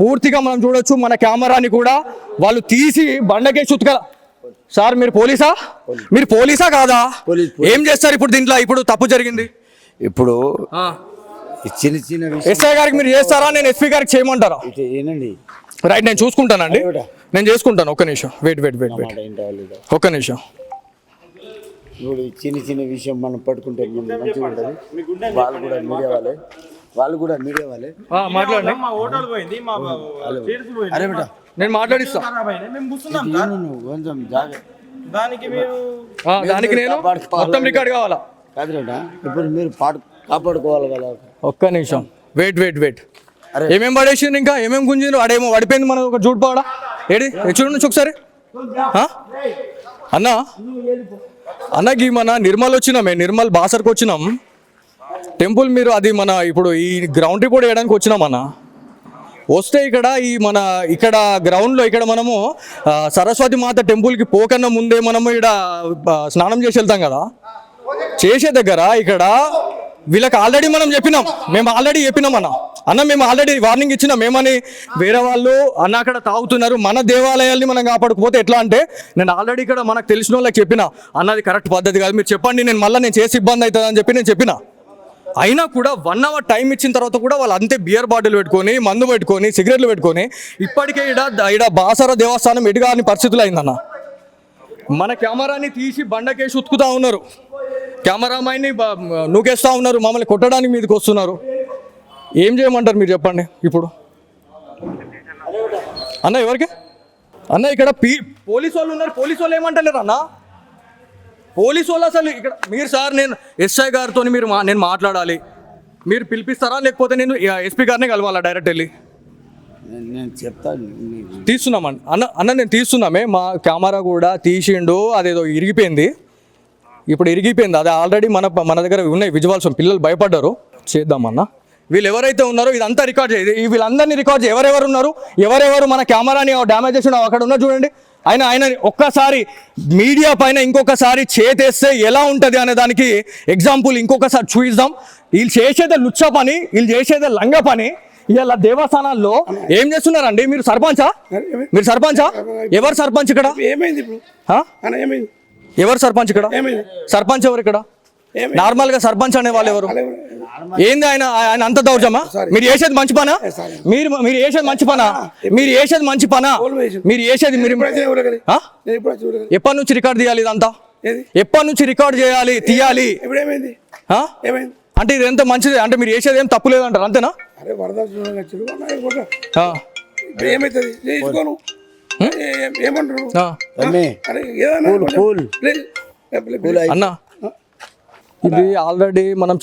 పూర్తిగా మనం చూడొచ్చు మన కెమెరాని కూడా వాళ్ళు తీసి బండకేసి ఉతకల. సార్ మీరు పోలీసా కాదా? ఏం చేస్తారు ఇప్పుడు దీంట్లో? ఇప్పుడు తప్పు జరిగింది, ఇప్పుడు చిన్న చిన్న ఎస్ఐ గారికి మీరు చేస్తారా, నేను ఎస్పీ గారికి చేయమంటారా? రైట్, నేను చూసుకుంటానండి, నేను చేసుకుంటాను. ఒక్క నిమిషం వెయిట్ ఒక్క నిమిషం. చిన్న చిన్న విషయం మనం పట్టుకుంటే మంచిగా ఉంటుంది. వాళ్ళు కూడా మీడియా వాళ్ళే మాట్లాడండి. అరే బేటా నేను మాట్లాడిస్తా. కొంచెం దానికి నేను మొత్తం రికార్డ్ కావాలా? కాదు బేటా, ఇప్పుడు మీరు కాపాడుకోవాలి కదా. ఒక్క నిమిషం వెయిట్. ఏమేం పడేసిండ్రు, ఇంకా ఏమేం గుంజిండ్రు? అడేమో పడిపోయింది మన ఒక జూట్ పావడా. ఏడి చూడండి ఒకసారి. అన్నకి మన నిర్మల్ వచ్చినామే, నిర్మల్ బాసర్కి వచ్చినాం టెంపుల్. మీరు అది మన ఇప్పుడు ఈ గ్రౌండ్ రిపోర్ట్ వేయడానికి వచ్చినాం అన్న. వస్తే ఇక్కడ గ్రౌండ్లో ఇక్కడ మనము సరస్వతి మాత టెంపుల్కి పోకన్నా ముందే మనము ఇక్కడ స్నానం చేసి వెళ్తాం కదా. చేసే దగ్గర ఇక్కడ వీళ్ళకి ఆల్రెడీ మనం చెప్పినాం అన్న మేము ఆల్రెడీ వార్నింగ్ ఇచ్చినాం. ఏమని? వేరే వాళ్ళు అన్న అక్కడ తాగుతున్నారు, మన దేవాలయాల్ని మనం కాపాడుకోపోతే ఎట్లా అంటే, నేను ఆల్రెడీ ఇక్కడ మనకు తెలిసిన వాళ్ళకి చెప్పిన అన్నది కరెక్ట్ పద్ధతి కాదు, మీరు చెప్పండి, నేను చేసి ఇబ్బంది అవుతుంది అని చెప్పి నేను చెప్పిన. అయినా కూడా 1 hour టైం ఇచ్చిన తర్వాత కూడా వాళ్ళు అంతే బియర్ బాటిల్ పెట్టుకొని, మందు పెట్టుకొని, సిగరెట్లు పెట్టుకొని ఇప్పటికే ఇక్కడ బాసర దేవస్థానం ఎటుగాని పరిస్థితులు అయిందన్న. మన కెమెరాని తీసి బండకేసి ఉతుకుతా ఉన్నారు, కెమెరామ్యాన్ని నూకేస్తూ ఉన్నారు, మమ్మల్ని కొట్టడానికి మీదకి వస్తున్నారు. ఏం చేయమంటారు మీరు చెప్పండి ఇప్పుడు? అన్న ఎవరికి అన్న ఇక్కడ పోలీసు వాళ్ళు ఉన్నారు, పోలీసు వాళ్ళు ఏమంటలేరు అన్న? పోలీసు వాళ్ళు అసలు ఇక్కడ మీరు సార్ నేను ఎస్ఐ గారితో నేను మాట్లాడాలి, మీరు పిలిపిస్తారా లేకపోతే నేను ఎస్పీ గారిని కలవాలా డైరెక్ట్ వెళ్ళి? నేను చెప్తాను, తీస్తున్నామండి అన్న నేను తీస్తున్నామే. మా కెమెరా కూడా తీసిండు, అదేదో ఇరిగిపోయింది, ఇప్పుడు ఇరిగిపోయింది. అది ఆల్రెడీ మన దగ్గర ఉన్నాయి విజువల్స్, పిల్లలు భయపడ్డారు. చేద్దామన్న, వీళ్ళు ఎవరైతే ఉన్నారో ఇదంతా రికార్డ్ చేయాలి, వీళ్ళందరినీ రికార్డ్ చేయాలి. ఎవరెవరు ఉన్నారు, ఎవరెవరు మన కెమెరాని డ్యామేజ్ చేసి అక్కడ ఉన్నారు చూడండి. ఆయన ఒక్కసారి మీడియా పైన ఇంకొకసారి చేతేస్తే ఎలా ఉంటుంది అనే దానికి ఎగ్జాంపుల్ ఇంకొకసారి చూపిద్దాం. వీళ్ళు చేసేదే లుచ్చ పని, వీళ్ళు చేసేదే లంగ పని. ఇలా దేవస్థానాల్లో ఏం చేస్తున్నారండి? మీరు సర్పంచా? ఎవరు సర్పంచ్ ఇక్కడ? ఎవరు సర్పంచ్ ఇక్కడ? సర్పంచ్ ఎవరు ఇక్కడ? నార్మల్ గా సర్పంచ్ అనే వాళ్ళు ఎవరు? ఏంది ఆయన అంత దౌర్జమా? మీరు చేసేది మంచి పనా? మీరు చేసేది మంచి పనా? మీరు చేసేది ఎప్పటి నుంచి రికార్డ్ తీయాలి? ఇదంతా ఎప్పటి నుంచి రికార్డ్ చేయాలి, తీయాలి? అంటే ఇది ఎంత మంచిది అంటే మీరు చేసేది ఏం తప్పు లేదంటారు, అంతేనా? అన్నా ఇది ఆల్రెడీ మనం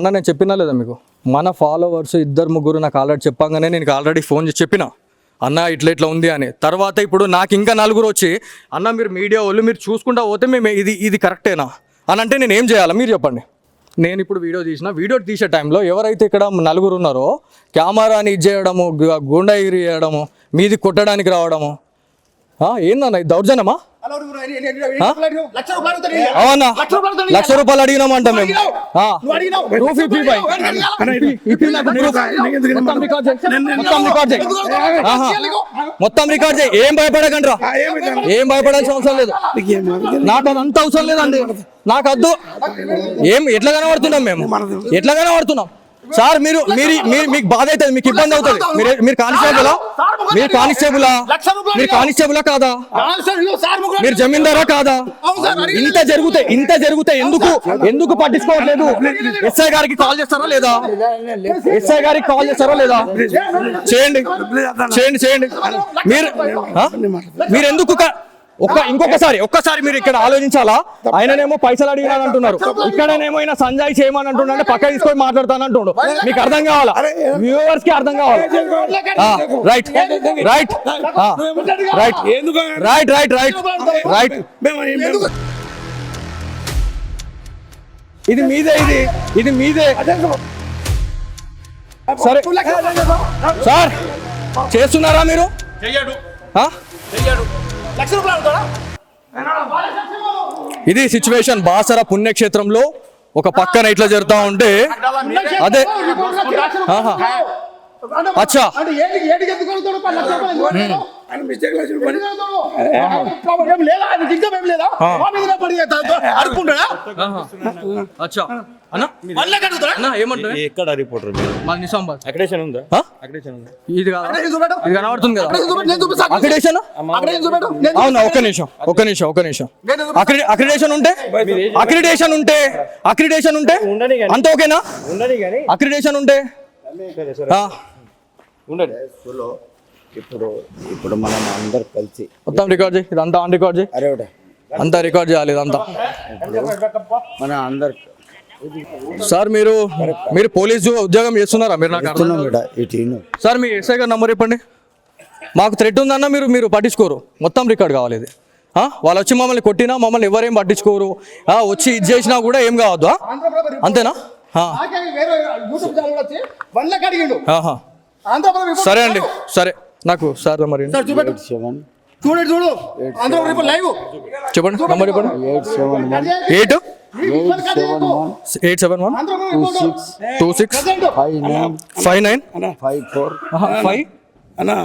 నేను చెప్పినా లేదా మీకు? మన ఫాలోవర్స్ 2-3 నాకు ఆల్రెడీ చెప్పగానే నేను ఆల్రెడీ ఫోన్ చేసి చెప్పిన అన్న ఇట్లా ఉంది అని. తర్వాత ఇప్పుడు నాకు ఇంకా 4 వచ్చి అన్న మీరు మీడియా వాళ్ళు మీరు చూసుకుంటా పోతే మేము ఇది కరెక్టేనా అని అంటే నేను ఏం చేయాలి మీరు చెప్పండి. నేను ఇప్పుడు వీడియో తీసే టైంలో ఎవరైతే ఇక్కడ 4 ఉన్నారో కెమెరాని ఇది చేయడము, గుండాగిరి చేయడము, మీది కొట్టడానికి రావడము, ఏందన్న ఇది దౌర్జన్యమా? అవునా? ₹1,00,000 అడిగినామంట మేము. మొత్తం రికార్డ్ చేయి, ఏం భయపడకండి, ఏం భయపడాల్సిన అవసరం లేదు. నాకు అదంత అవసరం లేదండి, నాకు వద్దు. ఎట్లా కనబడుతున్నాం మేము? ఎట్లా కనబడుతున్నాం సార్? మీకు బాధ అవుతుంది, మీకు ఇబ్బంది అవుతుంది. మీరు కానిస్టేబులా కాదా? మీరు జమీందారా కాదా? ఇంత జరిగితే ఎందుకు పట్టించుకోవట్లేదు? ఎస్ఐ గారికి కాల్ చేస్తారా లేదా? చేయండి. మీరు ఎందుకు ఒక్కసారి మీరు ఇక్కడ ఆలోచించాలా? ఆయననేమో పైసలు అడిగినాను అంటున్నారు, ఇక్కడనేమో ఆయన సంజయ్ చేయమని అంటున్నాడు, పక్క తీసుకొని మాట్లాడతాను అంటుండు. మీకు అర్థం కావాలా? వ్యూవర్స్ కి అర్థం కావాలి. రైట్ ఇది మీదే సరే సార్, చేస్తున్నారా మీరు? ఇది సిచ్యువేషన్ బాసర పుణ్యక్షేత్రంలో. ఒక పక్కన ఇట్లా జరుగుతూ ఉంటే అదే అచ్చా అంటే ఏడికి ఎందుకు అడుగుతాడు? 10 లక్షల రూపాయలు ఎందుకు అడుగుతాడు? ఆయన మిస్టేక్ చేసి పని ఎందుకు అడుగుతాడు? ఏం లేదా? ఆయన దిగ్గం ఏం లేదా? మా మీదనే పడి అడుక్కుంటాడా? అచ్చా అన్న మళ్ళీ అడుగుతాడా? అన్న ఏమంటారు ఎక్కడ రిపోర్టర్ మీరు మా నిజామాబాద్ అక్రిడేషన్ ఉందా ఆ? అక్రిడేషన్ ఉందా ఇది కాదు అక్కడ ఏం చూపెట్టు? ఇది కనబడుతుంది కదా అక్కడ ఏం చూపెట్టు? నేను చూపిస్తా. అక్రిడేషన్ అక్కడ ఏం చూపెట్టు? నేను అవునా ఒక్క నిమిషం అక్రిడేషన్ ఉంటే ఉండని కానీ అంత ఓకేనా ఉండని కానీ అక్రిడేషన్ ఉంటే సరే సరే ఆ, ఉండండి ఇప్పుడు మనం అందరు కలిసి మొత్తం రికార్డ్ చేయి ఇదంతా ఆన్ రికార్డ్ చేయి అరే ఒకటే అంతా రికార్డ్ చేయాలి ఇదంతా మన అందరు సార్ మీరు పోలీసు ఉద్యోగం చేస్తున్నారా మీరు నాకు అర్థం- బిడ్డ ఇటు ఇను. సార్ మీ ఎస్ఐ గారు నంబర్ చెప్పండి మాకు థ్రెట్ ఉందన్న మీరు పట్టించుకోరు మొత్తం రికార్డ్ కావాలి ఇది వాళ్ళు వచ్చి మమ్మల్ని కొట్టినా మమ్మల్ని ఎవరేం పట్టించుకోరు వచ్చి ఇది చేసినా కూడా ఏం కావద్దు అంతేనా నాకే వేరే యూట్యూబ్ ఛానల్ వచ్చి 1 లక్ష అడిగిండు. ఆహా. ఆంధ్రప్రదేశ్ రిపోర్ట్ సరే అండి సరే నాకు సార్ మరి సార్ చూపెట్టు. 87 చూడు ఆంధ్రప్రదేశ్ రిపోర్ట్ లైవ్. చెప్పండి నంబర్ చెప్పండి 871 8 871 871 ఆంధ్రప్రదేశ్ రిపోర్ట్ 26 ప్రెసిడెంట్ 59 59 54 5 అన్నా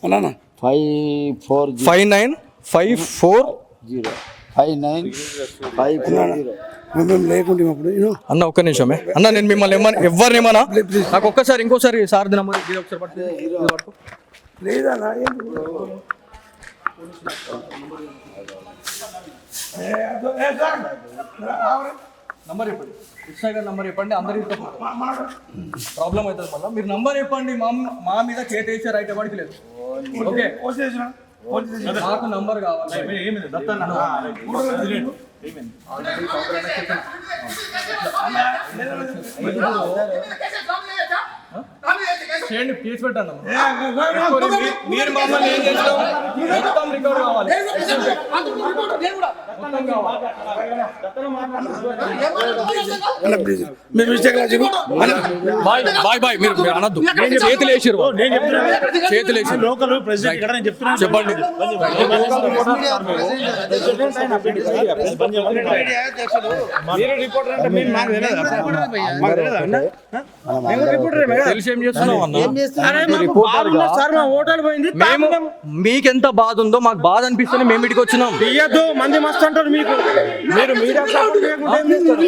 అన్నా 540 59 54 59 మేము లేకుంటే అప్పుడు అన్న ఒక్క నిమిషమే అన్న నేను మిమ్మల్ని ఎవరిని ఏమన్నా నాకు ఒక్కసారి ఇంకోసారి సార్ నంబర్ ఒకసారి పట్టుకో లేదా నంబర్ చెప్పండి ఎస్ఐ గారు నంబర్ చెప్పండి అందరికి ప్రాబ్లం అవుతుంది మళ్ళీ మీరు నంబర్ చెప్పండి మా మీద చేతేసే రైట్ ఎవరికి లేదు ఓకే నాకు నంబర్ కావాలి చేయండి కేసు పెట్టండి మీరు మమ్మల్ని ఏం చేస్తాం మొత్తం రికార్డ్ కావాలి మొత్తం కావాలి మేము మిస్టేక్ బాయ్ బాయ్ మీరు అనద్దు చేతులు వేసిరు చేతులు వేసి లోకల్ ప్రెసిడెంట్ ఇక్కడ నేను చెప్తున్నాను చెప్పండి మీరు రిపోర్టర్ అంటే మేము మాకు తెలియదా మాకు తెలియదా అన్న మేము రిపోర్టరే తెలిసి ఏం చేస్తున్నావు అన్న సార్ మా హోటల్ పోయింది మేము మీకెంత బాధ ఉందో మాకు బాధ అనిపిస్తేనే మేము ఇటుకి వచ్చినాం తీయద్దు మంది మస్తు అంటారు మీకు మీరు మీడియా సపోర్ట్ చేయకుండా ఏం చేస్తారు?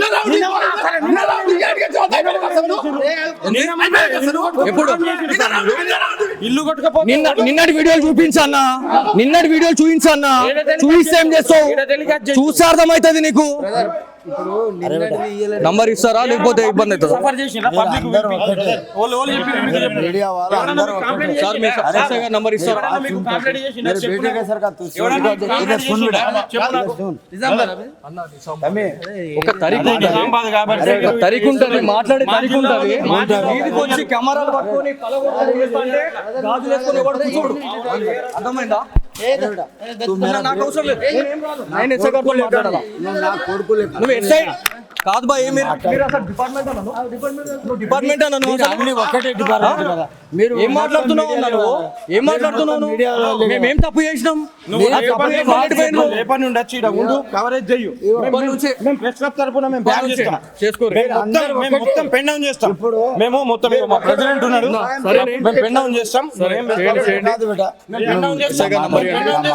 ఎప్పుడు ఇల్లు కొట్టుకపోతే నిన్నటి వీడియోలు చూపించన్నా నిన్నటి వీడియోలు చూపించన్నా చూపిస్తే ఏం చేస్తావు చూస్తే అర్థమవుతుంది నీకు నంబర్ ఇస్తారా లేకపోతే ఇబ్బంది అవుతుందా సఫర్ చేసిన పబ్లిక్ మీడియా వాళ్ళు అందరూ సార్ మీ ఎస్ఐ గారు నంబర్ ఇస్తారా ఒక తరికు ఉంటుంది మాట్లాడే తరికు ఉంటుంది వీధికి వచ్చి కెమెరాలు పట్టుకొని పలగొట్టు చేస్తుంటే గాజులు వేసుకొని ఎవడు కూర్చోడు అర్థమైందా నాకు అవసరం లేదు నేను ఎస్ఐ గారితో మాట్లాడాలా నువ్వు ఎస్ఐ కాదు బా మీరు అసలు డిపార్ట్మెంట్ అన్నాను నువ్వు డిపార్ట్మెంట్ అన్నాను ఒక్కటే డిపార్ట్మెంట్ కదా మీరు ఏం మాట్లాడుతున్నావు అన్నాను ఏం మాట్లాడుతున్నావు మేమేం తప్పు చేసినాం ఏ పని ఉండొచ్చు ఇక్కడ ఉండు కవరేజ్ చెయ్యు మేము ప్రెస్ క్లబ్ తరపున మేము బ్యాన్ చేస్తాం చేసుకోరు మేము మొత్తం పెన్ డౌన్ చేస్తాం మేము మొత్తం మా ప్రెసిడెంట్ ఉన్నాడు మేము పెన్ డౌన్ చేస్తాం కాదు బిడ్డ పెన్ డౌన్ చేస్తాం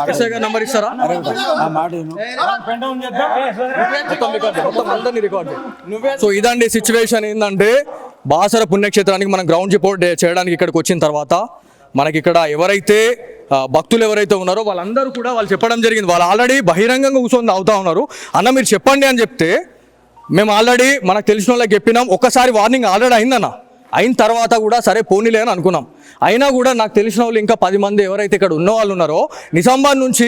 ఎస్ఐ గారు నంబర్ ఇస్తారా ఆ మాట విను. పెన్ డౌన్ చేద్దాం మొత్తం అందరినీ రికార్డ్ సో ఇదండి సిచ్యువేషన్ ఏంటంటే బాసర పుణ్యక్షేత్రానికి మనం గ్రౌండ్ రిపోర్ట్ చేయడానికి ఇక్కడికి వచ్చిన తర్వాత మనకి ఇక్కడ ఎవరైతే భక్తులు ఎవరైతే ఉన్నారో వాళ్ళందరూ కూడా వాళ్ళు చెప్పడం జరిగింది వాళ్ళు ఆల్రెడీ బహిరంగంగా కూర్చొని అవుతా ఉన్నారు అన్న మీరు చెప్పండి అని చెప్తే మేము ఆల్రెడీ మనకు తెలిసిన వాళ్ళకి చెప్పినాం ఒక్కసారి వార్నింగ్ ఆల్రెడీ అయిందన్న అయిన తర్వాత కూడా సరే పోనీలే అని అనుకున్నాం అయినా కూడా నాకు తెలిసిన వాళ్ళు ఇంకా 10 మంది ఎవరైతే ఇక్కడ ఉన్న వాళ్ళు ఉన్నారో నిజామాబాద్ నుంచి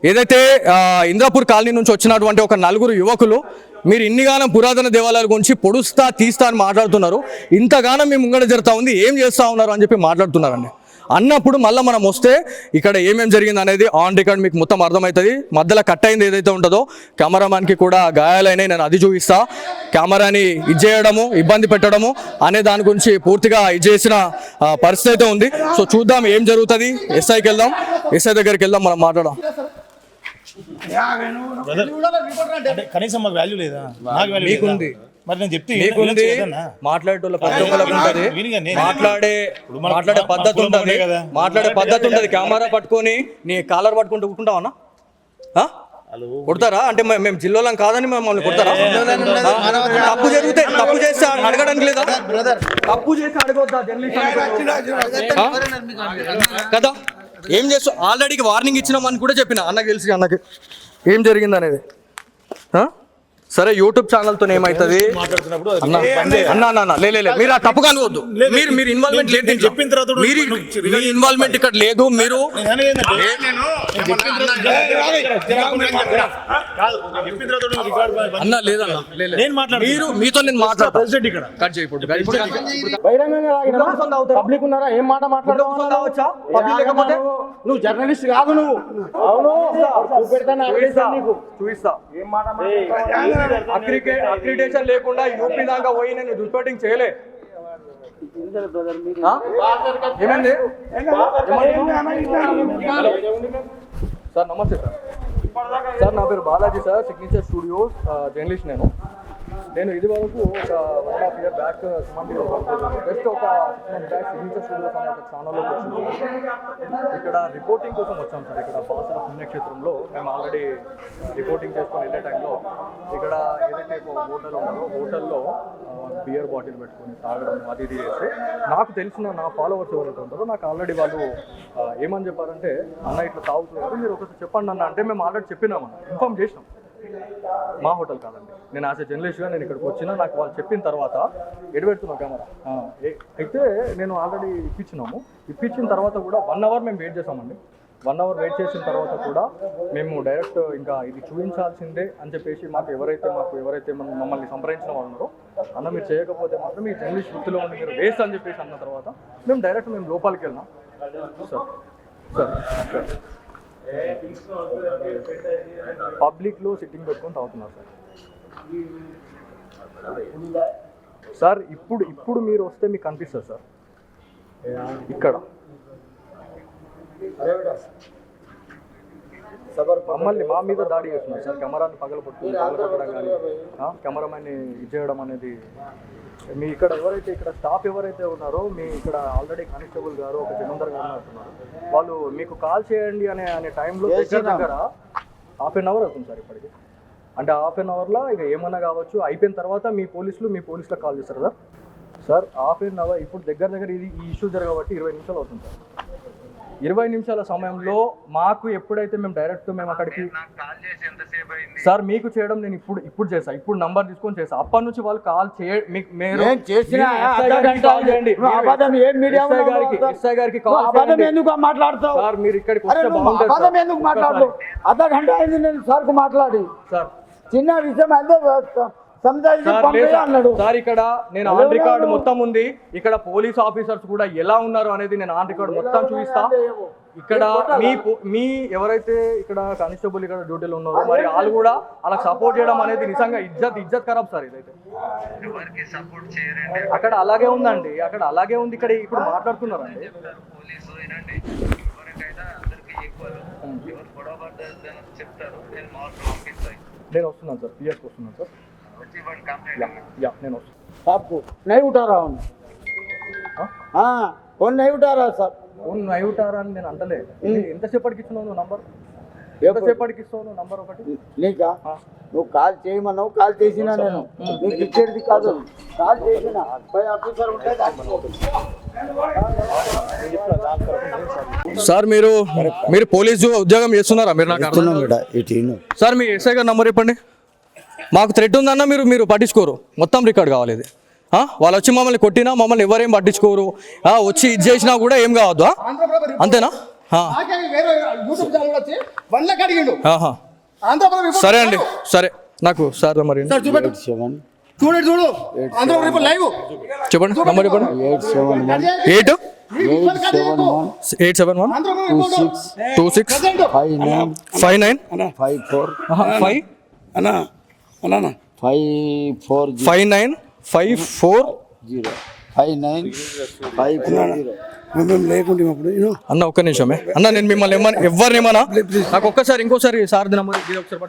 ఏదైతే ఇంద్రాపూర్ కాలనీ నుంచి వచ్చినటువంటి ఒక 4 యువకులు మీరు ఇన్నిగానం పురాతన దేవాలయాల గురించి పొడుస్తా తీస్తా అని మాట్లాడుతున్నారు ఇంతగానం మీ ముంగడ జరుగుతూ ఉంది ఏం చేస్తూ ఉన్నారు అని చెప్పి మాట్లాడుతున్నారండి అన్నప్పుడు మళ్ళీ మనం వస్తే ఇక్కడ ఏమేమి జరిగింది అనేది ఆన్ రికార్డ్ మీకు మొత్తం అర్థమవుతుంది మధ్యలో కట్ అయింది ఏదైతే ఉంటుందో కెమెరామ్యాన్కి కూడా గాయాలైనవి నేను అది చూపిస్తా కెమెరాని ఇది చేయడము ఇబ్బంది పెట్టడము అనే దాని గురించి పూర్తిగా ఇది చేసిన పరిస్థితి అయితే ఉంది సో చూద్దాం ఏం జరుగుతుంది ఎస్ఐకి వెళ్దాం ఎస్ఐ దగ్గరికి వెళ్దాం మనం మాట్లాడదాం కనీసం మాకు వాల్యూ లేదా నాకు వాల్యూ మీకుంది మరి నేను చెప్తే మీకుంది మాట్లాడేటోళ్ళ ప్రతి ఒక్కరికి ఉంటది, మాట్లాడే పద్ధతి ఉంటది, మాట్లాడే పద్ధతి ఉంటది. కెమెరా పట్టుకొని నీ కాలర్ పట్టుకుంటూ కూర్చుంటావన్నా? కొడతారా అంటే మేము జిల్లాలం కాదని మమ్మల్ని కొడతారా? తప్పు జరిగితే తప్పు చేస్తే అడగడానికి లేదా? తప్పు చేస్తే అడగొద్దా జర్నలిస్ట్ కదా? ఏం చేస్తా ఆల్రెడీ వార్నింగ్ ఇచ్చినామని కూడా చెప్పిన అన్నకి తెలిసి అన్నకి ఏం జరిగింది అనేది. సరే యూట్యూబ్ ఛానల్తో ఏమవుతుంది అన్న లే మీరు ఆ తప్పుగా అనుకోవద్దు. మీరు ఇన్వాల్వ్మెంట్ లేదు, చెప్పిన తర్వాత మీ ఇన్వాల్వ్మెంట్ ఇక్కడ లేదు. మీరు అన్న లేదన్న మీరు మీతో నేను మాట్లాడతాను ఇక్కడ కట్ చేయి. పబ్లిక్ ఉన్నారా? ఏం మాట మాట్లాడవచ్చా? నువ్వు జర్నలిస్ట్ కాదు, నువ్వు అవును చూపిస్తా. ఏం మాట అక్రిడేషన్ లేకుండా యూపీ దాకా పోయి నేను రిపోర్టింగ్ చేయలే. ఏమైంది సార్? నమస్తే సార్. సార్ నా పేరు Balaji sir, signature studios journalist. నేను ఇది వరకు ఒక 1.5 year బ్యాక్ సుమంటిలో జస్ట్ ఒక 6 months బ్యాక్ సిగ్నేచర్ స్టూడియోస్ అనే ఒక ఛానల్లోకి వచ్చింది. ఇక్కడ రిపోర్టింగ్ కోసం వచ్చాం సార్. ఇక్కడ బాసర పుణ్యక్షేత్రంలో మేము ఆల్రెడీ రిపోర్టింగ్ చేసుకొని వెళ్ళే టైంలో ఇక్కడ ఏదైతే హోటల్ ఉందో హోటల్లో బియర్ బాటిల్ పెట్టుకొని తాగడం అది ఇది చేస్తే నాకు తెలిసిన నా ఫాలోవర్స్ ఎవరైతే ఉంటారో నాకు ఆల్రెడీ వాళ్ళు ఏమని చెప్పారంటే అన్న ఇట్లా తాగుతున్నారు మీరు ఒకసారి చెప్పండి అన్న అంటే మేము ఆల్రెడీ చెప్పినామన్న, ఇన్ఫార్మ్ చేసినాం. మా హోటల్ కాదండి, నేను యాజ్ ఎ జర్నలిస్ట్గా నేను ఇక్కడికి వచ్చినా నాకు వాళ్ళు చెప్పిన తర్వాత ఎడబెడుతున్నాం కెమెరా అయితే నేను ఆల్రెడీ ఇప్పించిన తర్వాత కూడా 1 hour మేము వెయిట్ చేసామండి. 1 hour వెయిట్ చేసిన తర్వాత కూడా మేము డైరెక్ట్ ఇంకా ఇది చూపించాల్సిందే అని చెప్పేసి మాకు ఎవరైతే మమ్మల్ని సంప్రదించిన వాళ్ళు ఉన్నారో అన్న మీరు చేయకపోతే మాత్రం ఈ జర్నలిస్ట్ వృత్తిలో ఉండి మీరు వేస్ట్ అని చెప్పేసి అన్న తర్వాత మేము లోపలికి వెళ్ళినాం. సార్ పబ్లిక్లో సిట్టింగ్ పెట్టుకొని తాగుతున్నారు సార్. ఇప్పుడు మీరు వస్తే మీకు కనిపిస్తుంది సార్ ఇక్కడ మమ్మల్ని మా మీద దాడి చేస్తున్నారు సార్. కెమెరాని పగలగొట్టడం కానీ కెమెరామెన్ని ఇచ్చేయడం అనేది మీ ఇక్కడ ఇక్కడ స్టాఫ్ ఎవరైతే ఉన్నారో మీ ఇక్కడ ఆల్రెడీ కానిస్టేబుల్ గారు ఒక జమీందార్ గారు అంటున్నారు వాళ్ళు మీకు కాల్ చేయండి అనే టైంలో దగ్గర 1/2 hour అవుతుంది సార్ ఇప్పటికి. అంటే 1/2 hourలో ఇక ఏమన్నా కావచ్చు అయిపోయిన తర్వాత మీ పోలీసులకు కాల్ చేస్తారు సార్. సార్ 1/2 hour ఇప్పుడు దగ్గర ఈ ఇష్యూ జరగబట్టి 20 నిమిషాలు అవుతుంది సార్. 20 నిమిషాల సమయంలో మాకు ఎప్పుడైతే మేము అక్కడికి సార్ మీకు చేయడం నేను ఇప్పుడు చేసా, ఇప్పుడు నంబర్ తీసుకొని చేసా. అప్పటి నుంచి వాళ్ళు కాల్ మాట్లాడతావు సార్. మీరు ఇక్కడికి వస్తే బాగుంటుంది. అర్ధ గంట అయింది నేను సార్కు మాట్లాడి సార్ చిన్న విషయం అయితే సార్ ఇక్కడ నేను ఆన్ రికార్డ్ మొత్తం ఉంది. ఇక్కడ పోలీస్ ఆఫీసర్స్ కూడా ఎలా ఉన్నారు అనేది నేను ఆన్ రికార్డ్ మొత్తం చూపిస్తా. ఇక్కడ మీ ఎవరైతే ఇక్కడ కానిస్టేబుల్ ఇక్కడ డ్యూటీలో ఉన్నారో మరి వాళ్ళు కూడా అలా సపోర్ట్ చేయడం అనేది నిజంగా ఇజ్జత్ ఖరాబ్ సార్. ఇదైతే అక్కడ అలాగే ఉందండి, అక్కడ అలాగే ఉంది. ఇక్కడ ఇప్పుడు మాట్లాడుతున్నారండి. నేను వస్తున్నాను సార్, పిఎస్కి వస్తున్నాను సార్. నేను आपको नहीं उठा रहा हूँ फोन नहीं उठा रहा सर ఫోన్ నై ఉంటారా అని నేను అంటలే. ఎంతసేపటికి ఇస్తున్నావు నువ్వు నంబర్? ఎంతసేపటికి ఇస్తావు నువ్వు నంబర్? ఒకటి నీకా నువ్వు కాల్ చేయమన్నావు, కాల్ చేసినా నేను నీకు ఇచ్చేది కాదు. కాల్ చేసిన పై ఆఫీసర్ ఉంటే సార్ మీరు పోలీసు ఉద్యోగం చేస్తున్నారా? మీరు నాకు సార్ మీ ఎస్ఐ గారు నంబర్ చెప్పండి. మాకు థ్రెట్ ఉందన్న మీరు పట్టించుకోరు, మొత్తం రికార్డ్ కావాలి ఇది. వాళ్ళు వచ్చి మమ్మల్ని కొట్టినా మమ్మల్ని ఎవరేం పట్టించుకోరు, వచ్చి ఇది చేసినా కూడా ఏం కావద్దు, అంతేనా? సరే అండి, సరే నాకు సార్ మరి చూడు చెప్పండి నంబర్ చెప్పండి. 58 అన్న ఒక్క నిమిషమే అన్న, నేను మిమ్మల్ని ఎవరిని ఏమన్నా నాకు ఒక్కసారి ఇంకోసారి సార్ నంబర్ ఒకసారి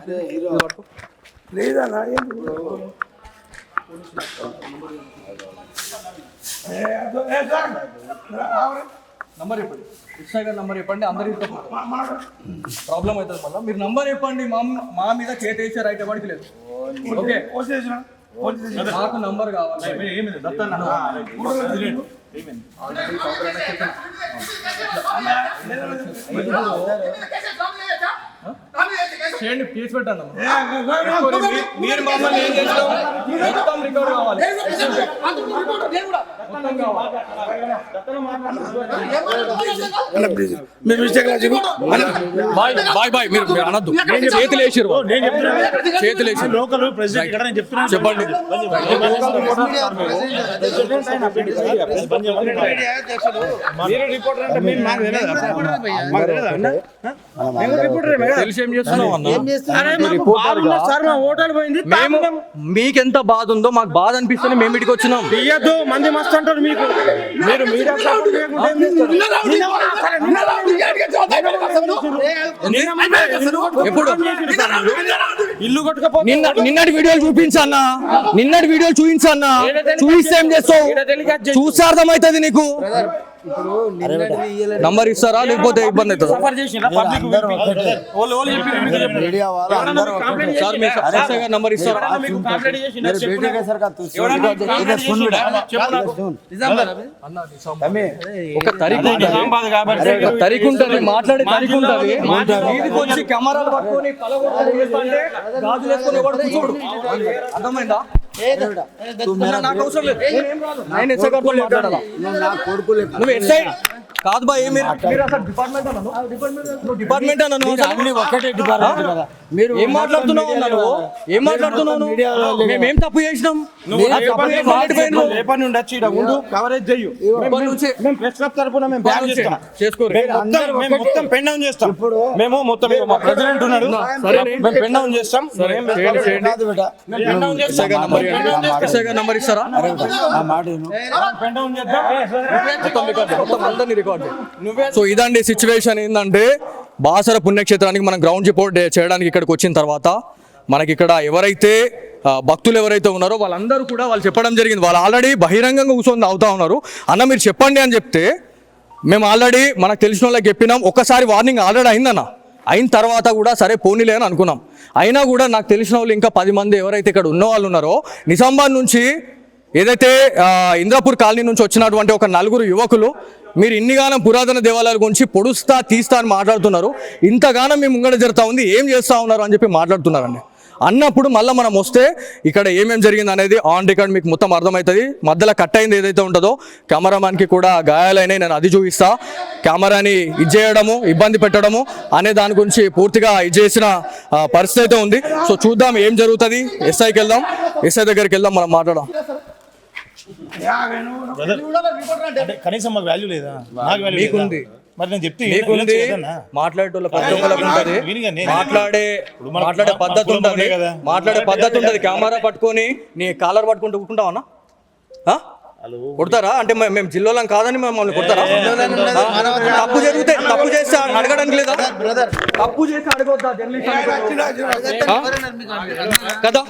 నంబర్ చెప్పండి, ఎస్ఐ గారి నంబర్ చెప్పండి, అందరికి ప్రాబ్లం అవుతుంది మళ్ళీ. మీరు నంబర్ చెప్పండి, మా మీద చేతేసే రైట్ ఎవరికి లేదు. ఓకే, నాకు నంబర్ కావాలి. చేయండి, కేసు పెట్టండి. మీరు మమ్మల్ని ఏం చేస్తాం, మొత్తం రికార్డ్ కావాలి, మొత్తం కావాలి. బాయ్ బాయ్ బాయ్, మీరు అనద్దు. చేతులు వేసిరు, చేతులు వేసి చెప్పండి. తెలిసి ఏం చేస్తున్నావు అన్న? మేము మీకెంత బాధ ఉందో మాకు బాధ అనిపిస్తుంది, మేము ఇటుకి వచ్చినాం. మంది మస్తు అంటారు మీకు. మీరు మీడియా ఎప్పుడు ఇల్లు కొట్టుకపోతే నిన్నటి వీడియోలు చూపించన్నా, నిన్నటి వీడియోలు చూపించన్నా, చూపిస్తే ఏం చేస్తావు? చూస్తే అర్థమవుతుంది నీకు. నంబర్ ఇస్తారా లేకపోతే ఇబ్బంది అవుతుందా? మీడియా వాళ్ళు అందరూ సార్ మీ ఎస్ఐ గారు నంబర్ ఇస్తారా? ఒక తరికు ఉంటుంది, మాట్లాడే తరికు ఉంటుంది. వీధికి వచ్చి కెమెరాలు పట్టుకొని గాజులు వేసుకొని ఎవడు కూర్చోడు. అర్థమైందా? నాకు అవసరం లేదు, నేను ఎస్ఐ గారితో మాట్లాడాలా. నువ్వు ఎస్ఐ కాదు బా, మీరు అసలు డిపార్ట్మెంట్ అన్నాను, నువ్వు డిపార్ట్మెంట్ అన్నాను. ఒక్కటే డిపార్ట్మెంట్ కదా, మీరు ఏం మాట్లాడుతున్నావు అన్నాను, ఏం మాట్లాడుతున్నావు? మేమేం తప్పు చేసినాం? రేపటి నుండి వచ్చి ఈడ ఉండు, కవరేజ్ చెయ్యు. మేము ప్రెస్ క్లబ్ తరపున మేము బ్యాన్ చేస్తాం, చేసుకోరు. మేము మొత్తం పెన్ డౌన్ చేస్తాం. మేము మొత్తం మా ప్రెసిడెంట్ ఉన్నాడు, మేము పెన్ డౌన్ చేస్తాం. ఎస్ఐ గారు నంబర్ ఇస్తారా? పెన్ డౌన్ చేద్దాం, మొత్తం అందరినీ రికార్డ్. సో ఇదండి సిచ్యువేషన్. ఏంటంటే బాసర పుణ్యక్షేత్రానికి మనం గ్రౌండ్ రిపోర్ట్ చేయడానికి ఇక్కడికి వచ్చిన తర్వాత మనకి ఇక్కడ ఎవరైతే భక్తులు ఎవరైతే ఉన్నారో వాళ్ళందరూ కూడా వాళ్ళు చెప్పడం జరిగింది. వాళ్ళు ఆల్రెడీ బహిరంగంగా కూర్చొని అవుతా ఉన్నారు. అన్న మీరు చెప్పండి అని చెప్తే మేము ఆల్రెడీ మనకు తెలిసిన వాళ్ళకి చెప్పినాం. ఒక్కసారి వార్నింగ్ ఆల్రెడీ అయిందన్న, అయిన తర్వాత కూడా సరే పోనీలే అని అనుకున్నాం. అయినా కూడా నాకు తెలిసిన వాళ్ళు ఇంకా 10 మంది ఎవరైతే ఇక్కడ ఉన్న వాళ్ళు ఉన్నారో, నిజామాబాద్ నుంచి ఏదైతే ఇంద్రాపూర్ కాలనీ నుంచి వచ్చినటువంటి ఒక 4 యువకులు మీరు ఇన్నిగానం పురాతన దేవాలయాల గురించి పొడుస్తా తీస్తా అని మాట్లాడుతున్నారు. ఇంతగానం మీ ముంగడ జరుగుతూ ఉంది, ఏం చేస్తూ ఉన్నారు అని చెప్పి మాట్లాడుతున్నారండి. అన్నప్పుడు మళ్ళీ మనం వస్తే ఇక్కడ ఏమేమి జరిగింది అనేది ఆన్ రికార్డ్ మీకు మొత్తం అర్థమవుతుంది. మధ్యలో కట్ అయింది ఏదైతే ఉంటుందో కెమెరామ్యాన్కి కూడా గాయాలైనవి, నేను అది చూపిస్తా. కెమెరాని ఇచ్చేయడము, ఇబ్బంది పెట్టడము అనే దాని గురించి పూర్తిగా చేసిన పరిస్థితి అయితే ఉంది. సో చూద్దాం ఏం జరుగుతుంది. ఎస్ఐకి వెళ్దాం, ఎస్ఐ దగ్గరికి వెళ్దాం, మనం మాట్లాడదాం. కనీసం మాకు వాల్యూ లేదా? మీకుంది, మరి నేను చెప్తే మీకుంది, మాట్లాడేటోళ్ళ ప్రతి ఒక్కరికి ఉంటుంది, మాట్లాడే పద్ధతి ఉంటుంది, మాట్లాడే పద్ధతి ఉంటుంది. కెమెరా పట్టుకొని నీ కాలర్ పట్టుకుంటూ కూర్చుంటావన్నా? కొడతారా అంటే మేము జిల్లాలం కాదని మమ్మల్ని కొడతారా? తప్పు జరిగితే తప్పు చేస్తే అడగడానికి లేదా? తప్పు చేస్తే అడగొద్దా కదా?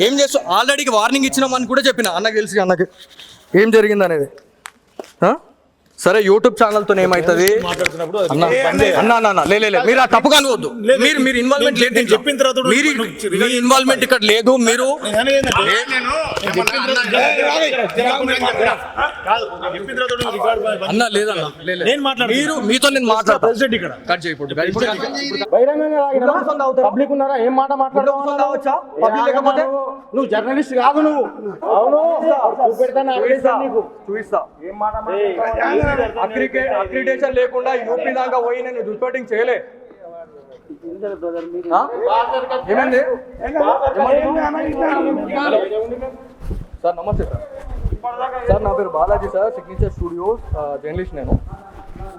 ఏం చేస్తావు? ఆల్రెడీ వార్నింగ్ ఇచ్చినామని కూడా చెప్పిన అన్నకి తెలిసి, అన్నకి ఏం జరిగింది అనేది. సరే యూట్యూబ్ ఛానల్తో ఏమవుతుంది అన్న లే మీరు ఆ తప్పుగా అనుకోవద్దు. మీరు ఇన్వాల్వ్మెంట్ లేదు, చెప్పిన తర్వాత మీ ఇన్వాల్వ్మెంట్ ఇక్కడ లేదు. మీరు అన్న లేదన్న మీరు మీతో నేను మాట్లాడతాను. కట్ చేయి ఇప్పుడు. పబ్లిక్ ఉన్నారా? ఏం మాట మాట్లాడవచ్చా? నువ్వు జర్నలిస్ట్ కాదు, నువ్వు అవును చూపిస్తా. ఏం మాట అక్రిడేషన్ లేకుండా యూపీ దాకా పోయి నేను రిపోర్టింగ్ చేయలే. ఏమైంది సార్? నమస్తే సార్. సార్ నా పేరు Balaji sir, signature studios journalist.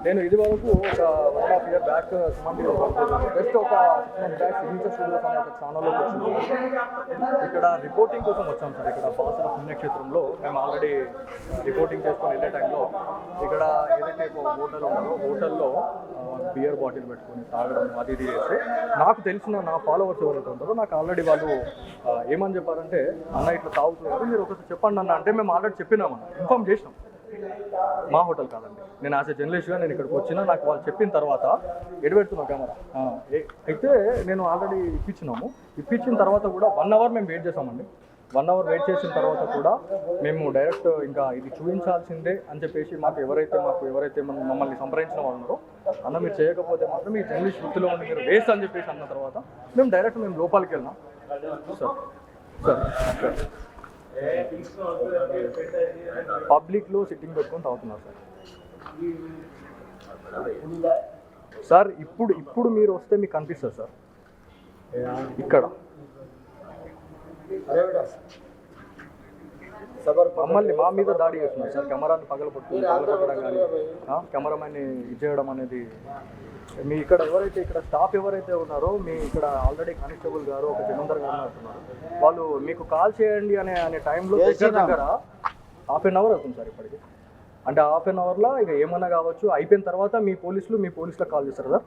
నేను ఇది వరకు ఒక 1.5 year బ్యాక్ జస్ట్ ఒక 6 months బ్యాక్ సిగ్నేచర్ స్టూడియోస్ అనే ఒక ఛానల్లోకి వచ్చింది. ఇక్కడ రిపోర్టింగ్ కోసం వచ్చాం సార్. ఇక్కడ బాసర పుణ్యక్షేత్రంలో మేము ఆల్రెడీ రిపోర్టింగ్ చేసుకొని వెళ్ళే టైంలో ఇక్కడ ఏదైతే హోటల్ ఉన్నారో హోటల్లో బియర్ బాటిల్ పెట్టుకొని తాగడం అది ఇది చేస్తే నాకు తెలిసిన నా ఫాలోవర్స్ ఎవరైతే ఉంటారో నాకు ఆల్రెడీ వాళ్ళు ఏమని చెప్పారంటే అన్న ఇట్లా తాగుతున్నారు మీరు ఒకసారి చెప్పండి అన్న అంటే మేము ఆల్రెడీ చెప్పినామన్న ఇన్ఫార్మ్ చేసినాం. మా హోటల్ కాదండి, నేను యాజ్ ఎ జర్నలిస్ట్గా నేను ఇక్కడికి వచ్చినా నాకు వాళ్ళు చెప్పిన తర్వాత ఎడబెడుతున్నాం కెమెరా అయితే నేను ఆల్రెడీ ఇప్పించిన తర్వాత కూడా 1 hour మేము వెయిట్ చేసామండి. 1 hour వెయిట్ చేసిన తర్వాత కూడా మేము డైరెక్ట్ ఇంకా ఇది చూపించాల్సిందే అని చెప్పేసి మాకు ఎవరైతే మమ్మల్ని సంప్రదించిన వాళ్ళు ఉన్నారో అన్న మీరు చేయకపోతే మాత్రం ఈ జర్నలిస్ట్ వృత్తిలో ఉండి మీరు వేస్ట్ అని చెప్పేసి అన్న తర్వాత మేము లోపలికి వెళ్ళినాం. సార్ పబ్లిక్లో సిట్టింగ్ పెట్టుకొని తాగుతున్నారు సార్. ఇప్పుడు మీరు వస్తే మీకు కనిపిస్తుంది సార్ ఇక్కడ మమ్మల్ని మా మీద దాడి చేస్తున్నారు సార్. కెమెరాని పగలగొట్టడం కానీ కెమెరామెన్ని ఇచ్చేయడం అనేది మీ ఇక్కడ ఇక్కడ స్టాఫ్ ఎవరైతే ఉన్నారో మీ ఇక్కడ ఆల్రెడీ కానిస్టేబుల్ గారు ఒక జమీందార్ గారు అంటున్నారు వాళ్ళు మీకు కాల్ చేయండి అనే టైంలో దగ్గర 1/2 hour అవుతుంది సార్ ఇప్పటికి. అంటే 1/2 hourలో ఇక ఏమన్నా కావచ్చు అయిపోయిన తర్వాత మీ పోలీసులకు కాల్ చేస్తారు సార్.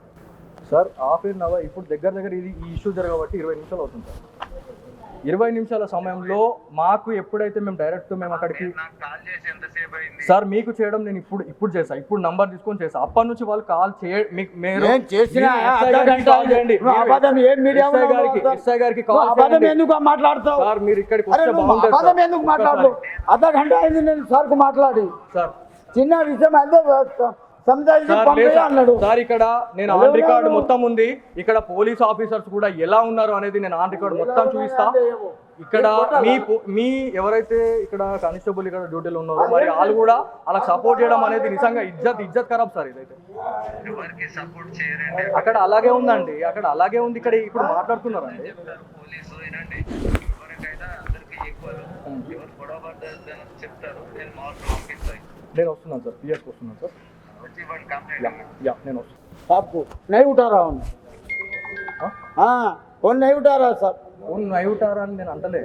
సార్ 1/2 hour ఇప్పుడు దగ్గర ఈ ఇష్యూ జరగబట్టి 20 నిమిషాలు అవుతుంది సార్. 20 నిమిషాల సమయంలో మాకు ఎప్పుడైతే మేము అక్కడికి సార్ మీకు చేయడం నేను ఇప్పుడు చేసా, ఇప్పుడు నంబర్ తీసుకొని చేసా. అప్పటి నుంచి వాళ్ళు కాల్ మాట్లాడతావు సార్. మీరు ఇక్కడికి అర్ధగంట నేను సార్కు మాట్లాడి సార్ చిన్న విషయం అయితే సార్ ఇక్కడ నేను ఆన్ రికార్డ్ మొత్తం ఉంది. ఇక్కడ పోలీస్ ఆఫీసర్స్ కూడా ఎలా ఉన్నారు అనేది నేను ఆన్ రికార్డ్ మొత్తం చూపిస్తా. ఇక్కడ మీ ఎవరైతే ఇక్కడ కానిస్టేబుల్ ఇక్కడ డ్యూటీలో ఉన్నారో మరి వాళ్ళు కూడా అలా సపోర్ట్ చేయడం అనేది నిజంగా ఇజ్జత్ ఖరాబ్ సార్. ఇదైతే అక్కడ అలాగే ఉందండి, అక్కడ అలాగే ఉంది. ఇక్కడ ఇప్పుడు మాట్లాడుతున్నారండి. నేను వస్తున్నాను సార్, పిఎస్కి వస్తున్నాను సార్. నేను आपको नहीं उठा रहा हूँ फोन नहीं उठा रहा सर ఫోన్ నై ఉటారా అని నేను అంటలే.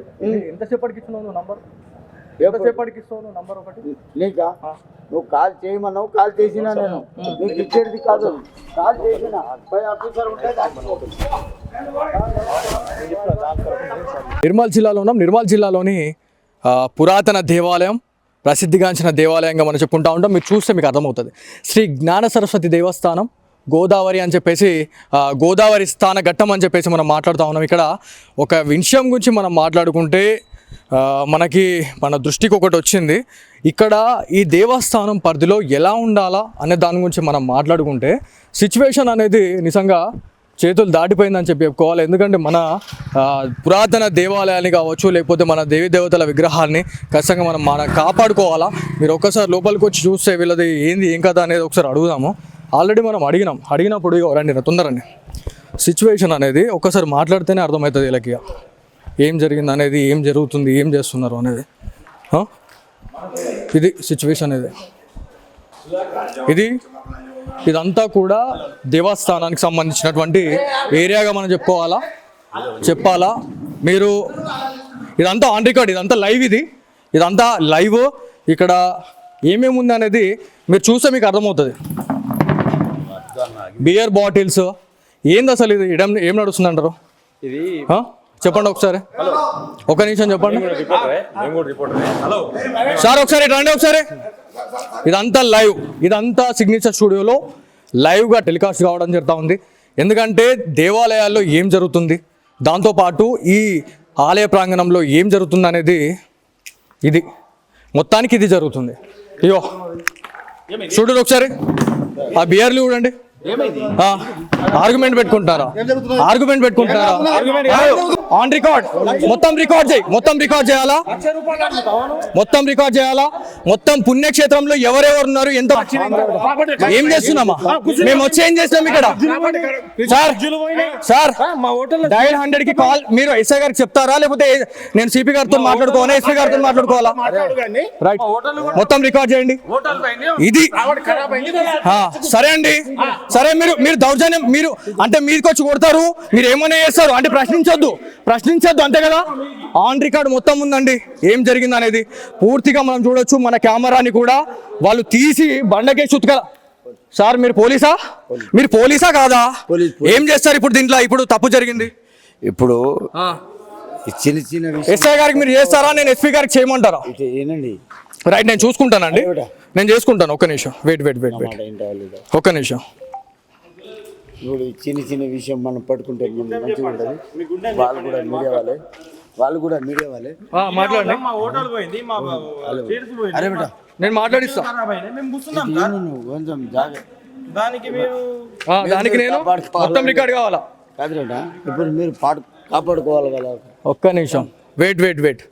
ఎంతసేపటికి ఇస్తున్నావు నువ్వు నంబర్? ఎంతసేపటికి ఇస్తావు నువ్వు నంబర్? ఒకటి నీకా నువ్వు కాల్ చేయమన్నావు, కాల్ చేసినా నేను నీకు ఇచ్చేది కాదు. కాల్ చేసిన పై ఆఫీసర్ ఉంటే నిర్మల్ జిల్లాలో ఉన్నాం. నిర్మల్ జిల్లాలోని పురాతన దేవాలయం, ప్రసిద్ధిగాంచిన దేవాలయంగా మనం చెప్పుకుంటా ఉంటాం. మీరు చూస్తే మీకు అర్థమవుతుంది. శ్రీ జ్ఞాన సరస్వతి దేవస్థానం గోదావరి అని చెప్పేసి గోదావరి స్థాన ఘట్టం అని చెప్పేసి మనం మాట్లాడుతూ ఉన్నాం. ఇక్కడ ఒక విషయం గురించి మనం మాట్లాడుకుంటే మన దృష్టికి ఒకటి వచ్చింది. ఇక్కడ ఈ దేవస్థానం పరిధిలో ఎలా ఉండాలా అనే దాని గురించి మనం మాట్లాడుకుంటే సిచ్యువేషన్ అనేది నిజంగా చేతులు దాటిపోయిందని చెప్పుకోవాలి. ఎందుకంటే మన పురాతన దేవాలయాన్ని కావచ్చు లేకపోతే మన దేవీ దేవతల విగ్రహాన్ని ఖచ్చితంగా మనం కాపాడుకోవాలా. మీరు ఒక్కసారి లోపలికి వచ్చి చూస్తే వీళ్ళది ఏం కదా అనేది ఒకసారి అడుగుదాము. ఆల్రెడీ మనం అడిగినప్పుడు రండి తొందరండి. సిచ్యువేషన్ అనేది ఒక్కసారి మాట్లాడితేనే అర్థమవుతుంది వీళ్ళకి ఏం జరిగింది అనేది, ఏం జరుగుతుంది, ఏం చేస్తున్నారు అనేది. ఇది సిచ్యువేషన్ ఇదంతా కూడా దేవస్థానానికి సంబంధించినటువంటి ఏరియాగా మనం చెప్పాలా. మీరు ఇదంతా ఆన్ రికార్డ్, ఇదంతా లైవ్, ఇదంతా లైవ్. ఇక్కడ ఏమేమి ఉంది అనేది మీరు చూస్తే మీకు అర్థమవుతుంది. బియర్ బాటిల్స్ ఏంది అసలు ఇది ఏం నడుస్తుంది అంటారు? ఇది చెప్పండి ఒకసారి, ఒక నిమిషం చెప్పండి సార్. ఒకసారి రండి ఒకసారి. ఇదంతా లైవ్, ఇదంతా సిగ్నేచర్ స్టూడియోలో లైవ్గా టెలికాస్ట్ కావడం జరుగుతూ ఉంది. ఎందుకంటే దేవాలయాల్లో ఏం జరుగుతుంది, దాంతోపాటు ఈ ఆలయ ప్రాంగణంలో ఏం జరుగుతుంది అనేది మొత్తానికి ఇది జరుగుతుంది. అయ్యో చూడండి ఒకసారి, ఆ బియర్లు చూడండి. ఆర్గ్యుమెంట్ పెట్టుకుంటారా? ఆన్ రికార్డ్ మొత్తం రికార్డ్ చేయాలా? మొత్తం పుణ్యక్షేత్రంలో ఎవరెవరు ఉన్నారు, ఎంత ఏం చేస్తున్నామా మేము వచ్చి ఏం చేసినాం ఇక్కడ? సార్ డయల్ 100కి కాల్ మీరు ఎస్ఐ గారికి చెప్తారా లేకపోతే నేను సిపి గారితో మాట్లాడుకోవాలా, ఎస్పీ గారితో మాట్లాడుకోవాలా? రైట్, మొత్తం రికార్డ్ చేయండి. ఇది సరే అండి, సరే. మీరు దౌర్జన్యం, మీరు అంటే మీదకి వచ్చి కొడతారు, మీరు ఏమైనా చేస్తారు అంటే ప్రశ్నించొద్దు అంతే కదా. ఆన్ రికార్డ్ మొత్తం ఉందండి ఏం జరిగింది అనేది పూర్తిగా మనం చూడొచ్చు. మన కెమెరాని కూడా వాళ్ళు తీసి బండకేసి సార్ మీరు పోలీసా? మీరు పోలీసా కాదా? పోలీస్. ఏం చేస్తారు ఇప్పుడు దీంట్లో? ఇప్పుడు తప్పు జరిగింది, ఇప్పుడు ఈ చిన్న చిన్న విషయం ఎస్ఐ గారికి మీరు చేస్తారా, నేను ఎస్పీ గారికి చేయమంటారా? ఇటు ఏనండి రైట్, నేను చూసుకుంటానండి, నేను చేసుకుంటాను. ఒక్క నిమిషం వెయిట్ మాట ఏంటో వాళ్ళు. ఒక్క నిమిషం. ఇప్పుడు ఈ చిన్న చిన్న విషయం మనం పట్టుకుంటే మనం మంచిగా ఉంటుంది. వాళ్ళు కూడా మీడియా వాళ్ళే మాట్లాడండి, మా హోటల్ పోయింది, మా చైర్స్ పోయింది, అరే బేటా నేను మాట్లాడిస్తా. ఖరాబ్ అయినాయి. మేము కూర్చున్నాం ఇది సార్. నువ్వు కొంచెం జాగ్రత్త. దానికి మీరు దానికి నేను మొత్తం రికార్డ్ కావాలా? కాదు బేటా, ఇప్పుడు మీరు కాపాడుకోవాలి కదా. ఒక్క నిమిషం వెయిట్.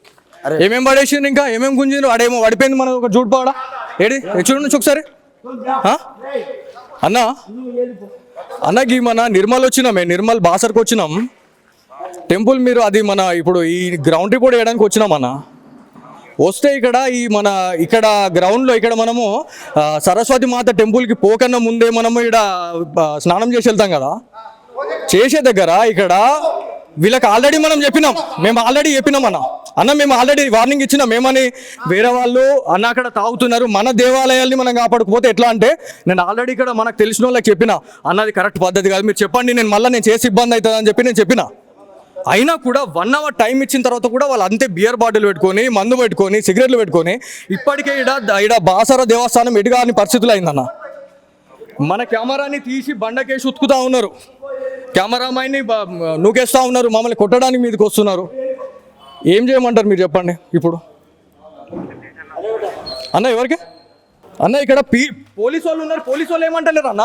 ఏమేం పడేసిండు, ఇంకా ఏమేం గుంజిండ్రు? అడేమో పడిపోయింది మన ఒక జూట్ పాడ. ఏడి చూడండి ఒకసారి. అన్నకి మన నిర్మల్ వచ్చినామే, నిర్మల్ బాసర్కి వచ్చినాం టెంపుల్. మీరు అది మన ఇప్పుడు ఈ గ్రౌండ్ రిపోర్ట్ వేయడానికి వచ్చినాం అన్న. వస్తే ఇక్కడ గ్రౌండ్లో ఇక్కడ మనము సరస్వతి మాత టెంపుల్కి పోకన్నా ముందే మనము ఇక్కడ స్నానం చేసి వెళ్తాం కదా. చేసే దగ్గర ఇక్కడ వీళ్ళకి ఆల్రెడీ మనం చెప్పినాం, మేము ఆల్రెడీ చెప్పినాం అన్న మేము ఆల్రెడీ వార్నింగ్ ఇచ్చినాం. మేమని వేరే వాళ్ళు అన్న అక్కడ తాగుతున్నారు, మన దేవాలయాల్ని మనం కాపాడుకోపోతే ఎట్లా అంటే, నేను ఆల్రెడీ ఇక్కడ మనకు తెలిసిన వాళ్ళకి చెప్పిన అన్నది కరెక్ట్ పద్ధతి కాదు, మీరు చెప్పండి, నేను మళ్ళీ చేసి ఇబ్బంది అవుతుంది అని చెప్పి నేను చెప్పిన. అయినా కూడా 1 hour టైం ఇచ్చిన తర్వాత కూడా వాళ్ళు అంతే బియర్ బాటిల్ పెట్టుకొని, మందు పెట్టుకొని, సిగరెట్లు పెట్టుకొని ఇప్పటికే ఇక్కడ బాసర దేవస్థానం ఎటుగాని పరిస్థితులు అయిందన్న. మన కెమెరాని తీసి బండకేసి ఉతుకుతా ఉన్నారు, కెమెరామైన్ని నూకేస్తూ ఉన్నారు, మమ్మల్ని కొట్టడానికి మీదకి వస్తున్నారు. ఏం చేయమంటారు మీరు చెప్పండి ఇప్పుడు? అన్న ఎవరికి అన్న ఇక్కడ పోలీసు వాళ్ళు ఉన్నారు, పోలీసు వాళ్ళు ఏమంటలేరు అన్న?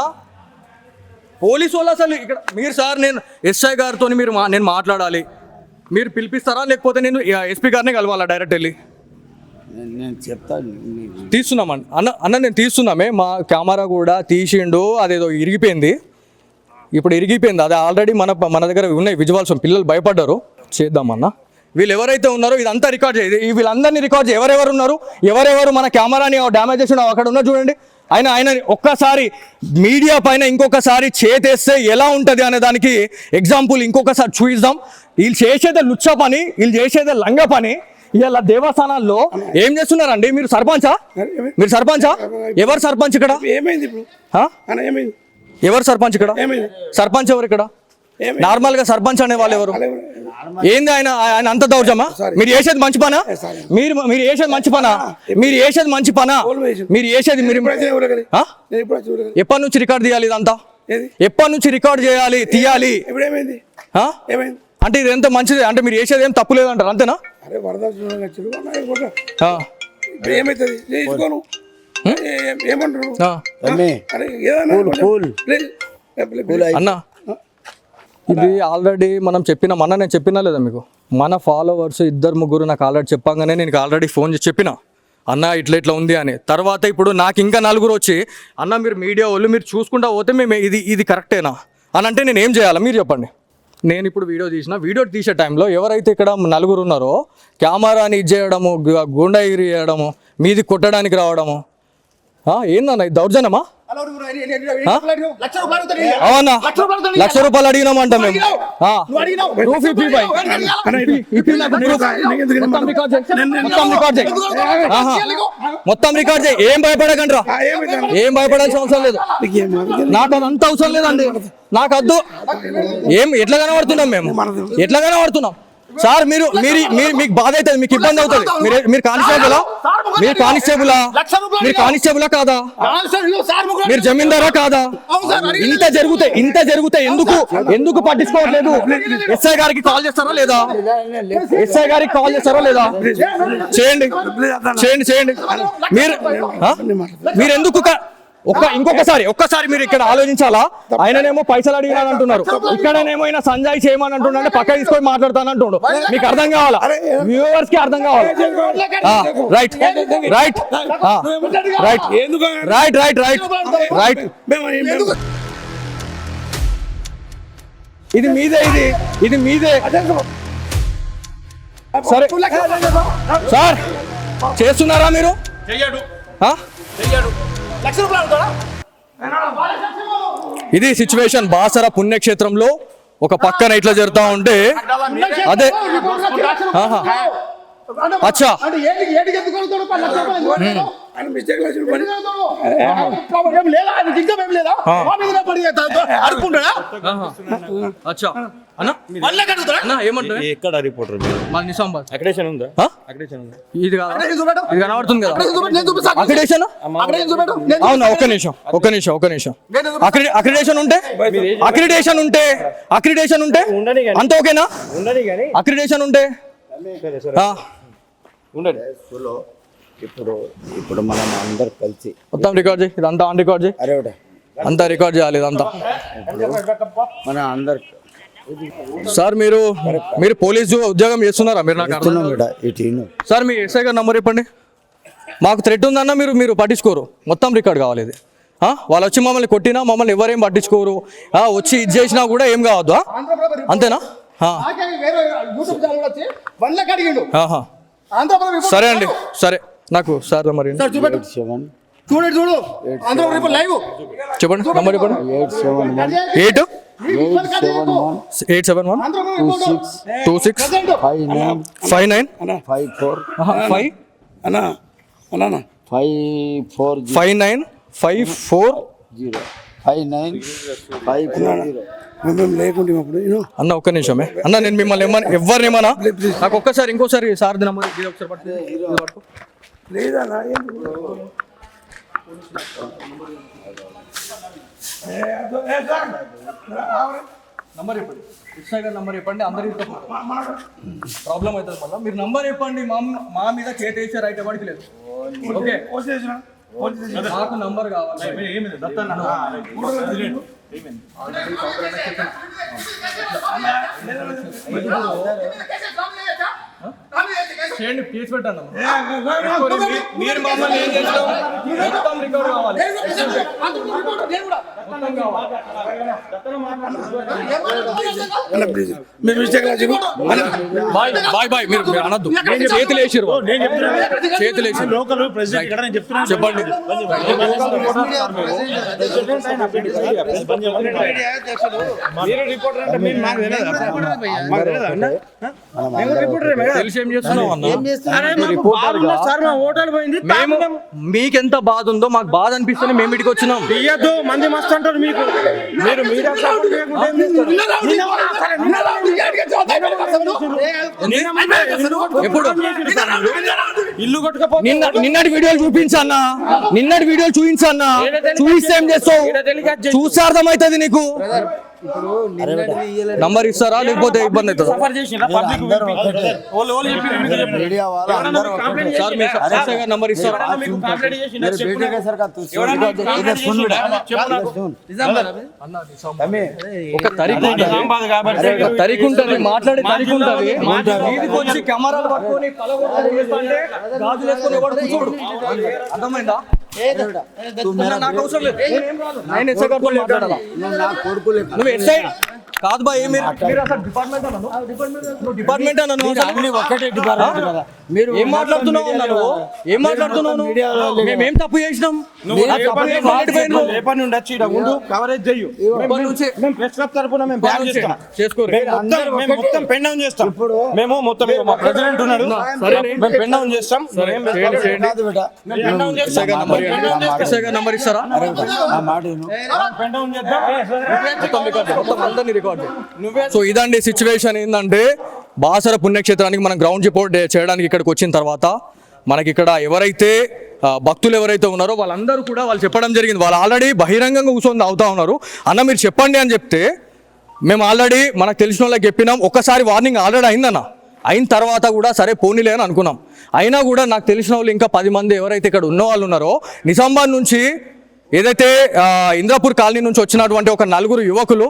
పోలీసు వాళ్ళు అసలు ఇక్కడ మీరు సార్, నేను ఎస్ఐ గారితో నేను మాట్లాడాలి, మీరు పిలిపిస్తారా లేకపోతే నేను ఎస్పీ గారిని కలవాలా డైరెక్ట్ వెళ్ళి? నేను చెప్తాను. తీస్తున్నామండి అన్న నేను తీస్తున్నామే, మా కెమెరా కూడా తీసిండు, అదేదో ఇరిగిపోయింది, ఇప్పుడు ఇరిగిపోయింది. అది ఆల్రెడీ మన దగ్గర ఉన్నాయి విజువల్స్, పిల్లలు భయపడ్డారు. చేద్దామన్నా, వీళ్ళు ఎవరైతే ఉన్నారో ఇదంతా రికార్డ్ చేయాలి, వీళ్ళందరినీ రికార్డ్ చేయాలి. ఎవరెవరు ఉన్నారు, ఎవరెవరు మన కెమెరాని డ్యామేజ్ చేసిన అక్కడ ఉన్నారు చూడండి. ఆయన ఒక్కసారి మీడియా పైన ఇంకొకసారి చేతేస్తే ఎలా ఉంటుంది అనే దానికి ఎగ్జాంపుల్ ఇంకొకసారి చూపిద్దాం. వీళ్ళు చేసేదే లుచ్చ పని, వీళ్ళు చేసేదే లంగ పని. ఇలా దేవస్థానాల్లో ఏం చేస్తున్నారండి? మీరు సర్పంచా? ఎవరు సర్పంచ్ ఇక్కడ? ఏమైంది ఇప్పుడు? ఏమైంది? ఎవరు సర్పంచ్ ఇక్కడ? సర్పంచ్ ఎవరు ఇక్కడ? నార్మల్ గా సర్పంచ్ అనే వాళ్ళు ఎవరు? ఏంది ఆయన అంత దౌర్జమా? మీరు చేసేది మంచి పనా? మీరు చేసేది మంచి పనా? మీరు చేసేది మంచి పనా? మీరు చేసేది ఎప్పటి నుంచి రికార్డ్ తీయాలి ఇదంతా? ఎప్పటి నుంచి రికార్డ్ చేయాలి, తీయాలి? అంటే ఇది ఎంత మంచిది అంటే మీరు చేసేది ఏం తప్పు లేదంటారు, అంతేనా? అన్న ఇది ఆల్రెడీ మనం చెప్పినాం అన్న, నేను చెప్పినా లేదా మీకు? మన ఫాలోవర్స్ 2-3 నాకు ఆల్రెడీ చెప్పగానే నేను ఆల్రెడీ ఫోన్ చేసి చెప్పిన అన్న ఇట్లా ఉంది అని. తర్వాత ఇప్పుడు నాకు ఇంకా 4 వచ్చి అన్న మీరు మీడియా వాళ్ళు మీరు చూసుకుంటా పోతే మేము ఇది కరెక్టేనా అని అంటే నేను ఏం చేయాలి మీరు చెప్పండి? నేను ఇప్పుడు వీడియో తీసే టైంలో ఎవరైతే ఇక్కడ 4 ఉన్నారో కెమెరాని ఇది చేయడము, గుండాగిరి చేయడము, మీది కొట్టడానికి రావడము, ఏందన్న ఇది దౌర్జన్యమా? అవునా? ₹1,00,000 అడిగినామంట మేము. మొత్తం రికార్డ్ చేయి, ఏం భయపడకండి రా, ఏం భయపడాల్సిన అవసరం లేదు. నాకు అదంతా అవసరం లేదండి, నాకు వద్దు. ఎట్లా కనబడుతున్నాం మేము? ఎట్లా కనబడుతున్నాం సార్? మీకు బాధ అవుతుంది, మీకు ఇబ్బంది అవుతుంది. మీరు కానిస్టేబులా కాదా? మీరు జమీందారా కాదా? ఇంత జరిగితే ఎందుకు పట్టించుకోవట్లేదు? ఎస్ఐ గారికి కాల్ చేస్తారా లేదా? చేయండి. మీరు ఎందుకు ఒక్కసారి మీరు ఇక్కడ ఆలోచించాలా? ఆయననేమో పైసలు అడిగినాను అంటున్నారు, ఇక్కడనేమో ఆయన సంజయ్ చేయమని అంటున్నాడు, పక్క తీసుకొని మాట్లాడతానంటుండు. మీకు అర్థం కావాలా? వ్యూవర్స్ కి అర్థం కావాలా? రైట్. ఇది మీదే సరే సార్, చేస్తున్నారా మీరు? ఇది సిచ్యువేషన్ బాసర పుణ్యక్షేత్రంలో. ఒక పక్కన ఇట్లా జరుగుతూ ఉంటే అదే అచ్చా ఆయన మిస్టేక్ చేసిన పని ఏం లేదా ఆయన ఇంకా ఏం లేదా మా మీద పడి అడుకుంటాడా అచ్చా అన్న మళ్ళీ కడుగుతాడా అన్న ఏమంటారు ఎక్కడ రిపోర్టర్ మన నిజామాబాద్ అక్రిడేషన్ ఉందా ఆ? అక్రిడేషన్ ఉందా ఇది కాదా ఇది కనబడుతుంది కదా నేను చూపిస్తా అక్రిడేషన్ అక్కడ ఏం చూపెట్టు అవునా ఒక్క నిమిషం అక్రిడేషన్ ఉంటే అంత ఓకేనా ఉండని కానీ అక్రిడేషన్ ఉంటే ఆ, స్కూల్లో ఇప్పుడు మనం అందరు కలిసి మొత్తం రికార్డ్ చేయి ఇదంతా ఆన్ రికార్డ్ చేయి అరే ఒకటే అంతా రికార్డ్ చేయాలి ఇదంతా మన అందరు సార్ మీరు పోలీసు ఉద్యోగం చేస్తున్నారా మీరు నాకు అర్థం ఇస్తున్నాం బిడ్డ ఇటు ఇను. సార్ మీ ఎస్ఐ గారి నంబర్ ఇవ్వండి మాకు థ్రెట్ ఉందన్న మీరు పట్టించుకోరు మొత్తం రికార్డ్ కావాలి ఇది వాళ్ళు వచ్చి మమ్మల్ని కొట్టినా మమ్మల్ని ఎవరేం పట్టించుకోరు వచ్చి ఇది చేసినా కూడా ఏం కావద్దు అంతేనా వేరే యూట్యూబ్ ఛానల్ వచ్చి 1 లక్ష అడిగిండు ఆహా. ఆంధ్రప్రదేశ్ సరే అండి సరే నాకు సార్ మరి చూపెట్టు 87 చూడు ఆంధ్రప్రదేశ్ లైవ్ చెప్పండి నంబర్ చెప్పండి 871 871 26 59 59 54 5 అన్నా అన్నా 540 59 54 59 మేము లేకుంటే అప్పుడు అన్న ఒక్క నిమిషమే అన్న నేను మిమ్మల్ని ఎవరిని ఏమన్నా నాకు ఒక్కసారి ఇంకోసారి సార్ నంబర్ ఒకసారి పట్టుకో లేదా నంబర్ చెప్పండి ఎస్ఐ గారి నంబర్ చెప్పండి అందరికి ప్రాబ్లం అవుతుంది మళ్ళీ మీరు నంబర్ చెప్పండి మా మీద చేతేసారు అయితే వాడికి లేదు ఓకే మాకు నంబర్ కావాలి చేయండి కేసు పెట్టండి మీరు మమ్మల్ని ఏం చేసినాం మొత్తం రికార్డ్ కావాలి మేము మిస్టేక్ బాయ్ మీరు అనొద్దు చేతులు వేసిరు చేతులు వేసి లోకల్ ప్రెసిడెంట్ ఇక్కడ నేను చెప్తున్నాను చెప్పండి మీరు రిపోర్టర్ అంటే మేము మాకు తెలియదు మాకు తెలియదు తెలిసి ఏం చేస్తున్నావు అన్న సార్ మా ఓటర్ పోయింది మేము మీకెంత బాధ ఉందో మాకు బాధ అనిపిస్తేనే మేము ఇటుకి వచ్చినాం తీయద్దు మంది మస్తు అంటారు మీకు మీరు మీడియా సపోర్ట్ చేయకుంటే ఏం చేస్తారు? ఎప్పుడు ఇల్లు కొట్టుకపోతే నిన్నటి వీడియోలు చూపించన్నా నిన్నటి వీడియోలు చూపించన్నా చూపిస్తే ఏం చేస్తావు చూస్తే అర్థమవుతుంది నీకు నంబర్ ఇస్తారా లేకపోతే ఇబ్బంది అవుతుందా సఫర్ చేసిన పబ్లిక్ మీడియా వాళ్ళు అందరూ సార్ మీ ఎస్ఐ గారి నంబర్ ఇస్తారా మీకు కంప్లైంట్ చేసిన मेरे बेटे के सर का तू इधर सुन बेटा ఒక తరికు ఒక తరికు ఉంటుంది మాట్లాడే తరికు ఉంటుంది వీధికి వచ్చి కెమెరాలు పట్టుకొని పలగొట్టు చేస్తుంటే గాజులు వేసుకొని ఎవడు కూర్చోడు అర్థమైందా నాకు అవసరం లేదు నేను ఎస్ఐ గారితో మాట్లాడాలా ना कोड़को ले నువ్వు ఎస్ఐ కాదు బా మీరు అసలు డిపార్ట్మెంట్ అన్నాను నువ్వు డిపార్ట్మెంట్ అన్నాను అన్ని ఒక్కటే డిపార్ట్మెంట్ కదా మీరు ఏం మాట్లాడుతున్నావు అన్నాను ఏం మాట్లాడుతున్నావు నువ్వు? మేమేం తప్పు చేసినాం ఆ తప్పు ఏం మాట్లాడిపోయినావు? రేపటి నుండి వచ్చి ఈడ ఉండు కవరేజ్ చెయ్యు ఇప్పటి నుంచి మేము ప్రెస్ క్లబ్ తరపున మేము బ్యాన్ చేస్తాం చేసుకోరు మేము మొత్తం పెన్ డౌన్ చేస్తాం మేము మొత్తం మా ప్రెసిడెంట్ ఉన్నాడు మేము పెన్ డౌన్ చేస్తాం కాదు బేటా పెన్ డౌన్ చేస్తాం ఎస్ఐ గారి నంబర్ ఇస్తారా నా మాట విను పెన్ డౌన్ చేద్దాం మొత్తం రికార్డు మొత్తం అందరినీ రికార్డు సో ఇదండి సిచ్యువేషన్ ఏంటంటే బాసర పుణ్యక్షేత్రానికి మనం గ్రౌండ్ రిపోర్ట్ చేయడానికి ఇక్కడికి వచ్చిన తర్వాత మనకి ఇక్కడ ఎవరైతే భక్తులు ఎవరైతే ఉన్నారో వాళ్ళందరూ కూడా వాళ్ళు చెప్పడం జరిగింది వాళ్ళు ఆల్రెడీ బహిరంగంగా కూర్చొని అవుతా ఉన్నారు అన్న మీరు చెప్పండి అని చెప్తే మేము ఆల్రెడీ మనకు తెలిసిన వాళ్ళకి చెప్పినాం ఒక్కసారి వార్నింగ్ ఆల్రెడీ అయిందన్న అయిన తర్వాత కూడా సరే పోనీలే అని అనుకున్నాం అయినా కూడా నాకు తెలిసిన వాళ్ళు ఇంకా 10 మంది ఎవరైతే ఇక్కడ ఉన్న వాళ్ళు ఉన్నారో నిజామాబాద్ నుంచి ఏదైతే ఇంద్రాపూర్ కాలనీ నుంచి వచ్చినటువంటి ఒక 4 యువకులు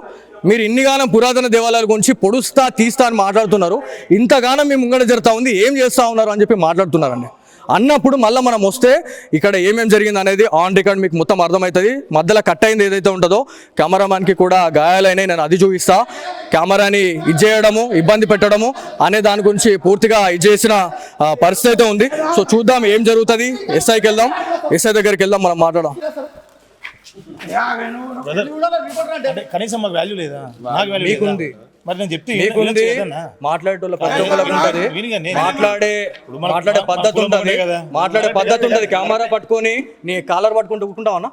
మీరు ఇన్నిగానం పురాతన దేవాలయాల గురించి పొడుస్తా తీస్తా అని మాట్లాడుతున్నారు ఇంతగానం మీ ముంగడ జరుగుతూ ఉంది ఏం చేస్తూ ఉన్నారు అని చెప్పి మాట్లాడుతున్నారండి అన్నప్పుడు మళ్ళీ మనం వస్తే ఇక్కడ ఏమేమి జరిగింది అనేది ఆన్ రికార్డ్ మీకు మొత్తం అర్థమవుతుంది మధ్యలో కట్ అయింది ఏదైతే ఉంటుందో కెమెరామ్యాన్కి కూడా గాయాలైనవి నేను అది చూపిస్తా కెమెరాని ఇది చేయడము ఇబ్బంది పెట్టడము అనే దాని గురించి పూర్తిగా ఇది చేసిన పరిస్థితి అయితే ఉంది సో చూద్దాం ఏం జరుగుతుంది ఎస్ఐకి వెళ్దాం ఎస్ఐ దగ్గరికి వెళ్దాం మనం మాట్లాడదాం అంటే కనీసం మాకు వాల్యూ లేదా నాకు వాల్యూ మీకుంది మరి నేను చెప్తే మీకుంది మాట్లాడేటోళ్ళ ప్రతి ఒక్కరికి ఉంటది, మాట్లాడే పద్ధతి ఉంటది, మాట్లాడే పద్ధతి ఉంటది. కెమెరా పట్టుకొని నీ కాలర్ పట్టుకుంటూ కూర్చుంటావన్నా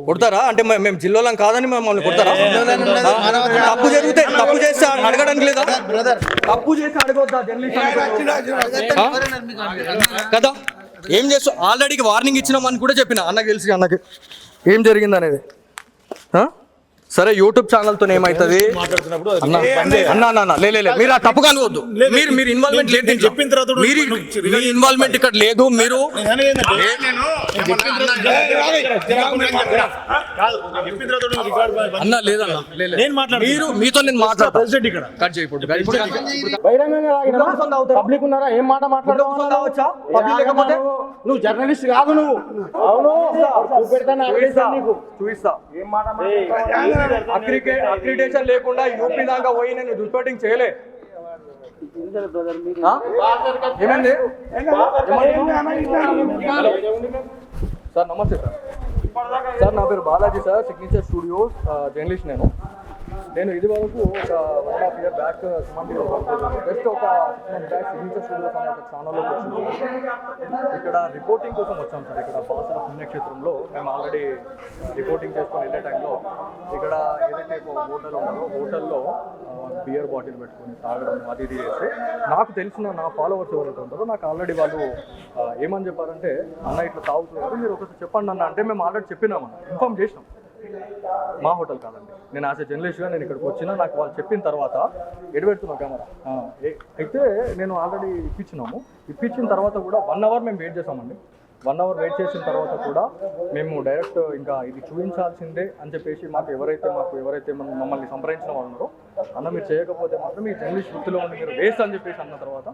కొడతారా? అంటే మేము జిల్లాలం కాదని మమ్మల్ని కొడతారా? తప్పు జరిగితే తప్పు చేస్తే అడగడానికి లేదా? తప్పు చేసి అడగొద్దా జర్నలిస్ట్ కదా? ఏం చేస్తా ఆల్రెడీ వార్నింగ్ ఇచ్చినామని కూడా చెప్పిన అన్నకి తెలిసి అన్నకి ఏం జరిగింది అనేది. సరే యూట్యూబ్ ఛానల్తో ఏమవుతుంది అన్న లే మీరు ఆ తప్పుగా అనుకోవద్దు. మీరు ఇన్వాల్వ్మెంట్ లేదు, చెప్పిన తర్వాత మీ ఇన్వాల్వ్మెంట్ ఇక్కడ లేదు. మీరు అన్న లేదన్న మీరు మీతో నేను మాట్లాడతాను ఇక్కడ కట్ చేయకూడదు. పబ్లిక్ ఉన్నారా? ఏం మాట మాట్లాడవచ్చా? పబ్లిక్ లేకపోతే నువ్వు జర్నలిస్ట్ కాదు. నువ్వు అవును చూపిస్తా. ఏం మాట అక్రిడేషన్ లేకుండా యూపీ దాకా పోయి నేను రిపోర్టింగ్ చేయలే. ఏమైంది సార్? నమస్తే సార్, నా పేరు Balaji sir, signature studios journalist. నేను ఇది వరకు ఒక 1.5 year బ్యాక్ సుమంతిలో జస్ట్ ఒక 6 months బ్యాక్ సిగ్నేచర్ స్టూడియోస్ అనే ఒక ఛానల్లోకి వచ్చింది. ఇక్కడ రిపోర్టింగ్ కోసం వచ్చాం సార్. ఇక్కడ బాసర పుణ్యక్షేత్రంలో మేము ఆల్రెడీ రిపోర్టింగ్ చేసుకొని వెళ్ళే టైంలో ఇక్కడ ఏదైతే హోటల్ ఉన్నదో హోటల్లో బియర్ బాటిల్ పెట్టుకొని తాగడం అది ఇది చేస్తే నాకు తెలిసిన నా ఫాలోవర్స్ ఎవరైతే ఉంటారో నాకు ఆల్రెడీ వాళ్ళు ఏమని చెప్పారంటే, అన్న ఇట్లా తాగుతున్నారు మీరు ఒకసారి చెప్పండి అన్న అంటే మేము ఆల్రెడీ చెప్పినామన్న, ఇన్ఫార్మ్ చేసినాం. మా హోటల్ కాదండి, నేను యాజ్ ఎ జర్నలిస్ట్గా నేను ఇక్కడికి వచ్చినా నాకు వాళ్ళు చెప్పిన తర్వాత ఎడబెడుతున్నాం కెమెరా అయితే నేను ఆల్రెడీ ఇప్పించిన తర్వాత కూడా 1 hour మేము వెయిట్ చేసామండి. 1 hour వెయిట్ చేసిన తర్వాత కూడా మేము డైరెక్ట్ ఇంకా ఇది చూపించాల్సిందే అని చెప్పేసి మాకు ఎవరైతే మమ్మల్ని సంప్రదించిన వాళ్ళు ఉన్నారో, అన్న మీరు చేయకపోతే మాత్రం ఈ జర్నలిస్ట్ వృత్తిలో ఉండి మీరు వేస్ట్ అని చెప్పేసి అన్న తర్వాత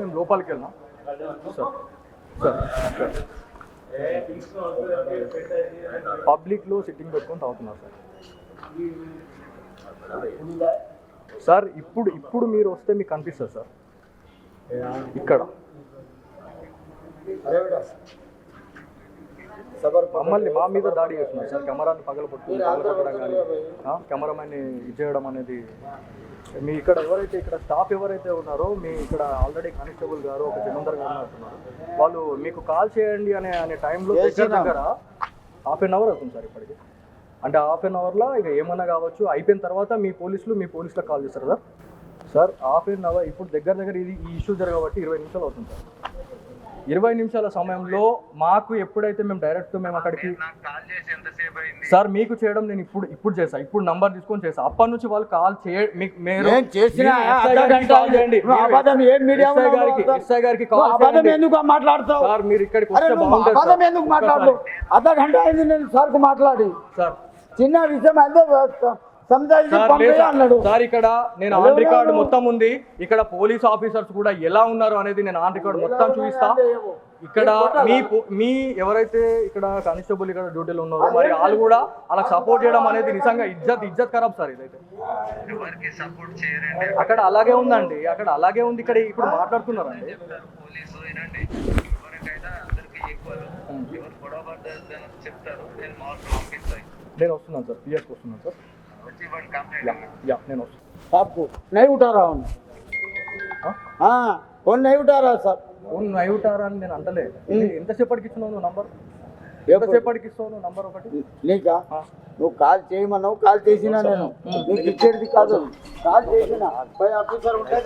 మేము లోపలికి వెళ్ళినాం. సార్ పబ్లిక్లో సిట్టింగ్ పెట్టుకొని తాగుతున్నారు సార్. ఇప్పుడు మీరు వస్తే మీకు కనిపిస్తుంది సార్ ఇక్కడ మమ్మల్ని మా మీద దాడి చేస్తున్నారు సార్. కెమెరాని పగలగొట్టడం కానీ కెమెరామెన్ని ఇచ్చేయడం అనేది మీ ఇక్కడ ఇక్కడ స్టాఫ్ ఎవరైతే ఉన్నారో మీ ఇక్కడ ఆల్రెడీ కానిస్టేబుల్ గారు ఒక జమీందార్ గారు అంటున్నారు, వాళ్ళు మీకు కాల్ చేయండి అనే టైంలో దగ్గర 1/2 hour అవుతుంది సార్ ఇప్పటికి. అంటే 1/2 hourలో ఇక ఏమన్నా కావచ్చు, అయిపోయిన తర్వాత మీ పోలీసులకు కాల్ చేస్తారు సార్. సార్ 1/2 hour ఇప్పుడు దగ్గర ఈ ఇష్యూ జరగబట్టి 20 నిమిషాలు అవుతుంది సార్. 20 నిమిషాల సమయంలో మాకు ఎప్పుడైతే మేము అక్కడికి సార్ మీకు చేయడం నేను ఇప్పుడు చేసా, ఇప్పుడు నంబర్ తీసుకొని చేసా. అప్పటి నుంచి వాళ్ళు కాల్ మాట్లాడతావు సార్. మీరు ఇక్కడికి మాట్లాడు అర్ధ గంట అయింది నేను సార్ కు మాట్లాడి సార్ చిన్న విషయం అయితే సార్ ఇక్కడ నేను ఆన్ రికార్డు మొత్తం ఉంది. ఇక్కడ పోలీస్ ఆఫీసర్స్ కూడా ఎలా ఉన్నారు అనేది నేను ఆన్ రికార్డు మొత్తం చూపిస్తా. ఇక్కడ మీ ఎవరైతే ఇక్కడ కానిస్టేబుల్ ఇక్కడ డ్యూటీలో ఉన్నారో మరి వాళ్ళు కూడా అలా సపోర్ట్ చేయడం అనేది నిజంగా ఇజ్జత్ ఖరాబ్ సార్. ఇదైతే అక్కడ అలాగే ఉందండి, అక్కడ అలాగే ఉంది. ఇక్కడ ఇప్పుడు మాట్లాడుతున్నారండి. నేను వస్తున్నాను సార్, పిఎస్కి వస్తున్నాను సార్. నేను आपको नहीं उठा रहा हूँ फोन नहीं उठा रहा सर ఫోన్ నైట్ ఉంటారా అని నేను అంటలే. ఎంతసేపటికి ఇస్తున్నావు నంబర్? ఎంతసేపటికి ఇస్తావు నంబర్ ఒకటి? నీకా నువ్వు కాల్ చేయమన్నావు, కాల్ చేసినా నేను నీకు ఇచ్చేది కాదు. కాల్ చేసిన పై ఆఫీసర్ ఉంటే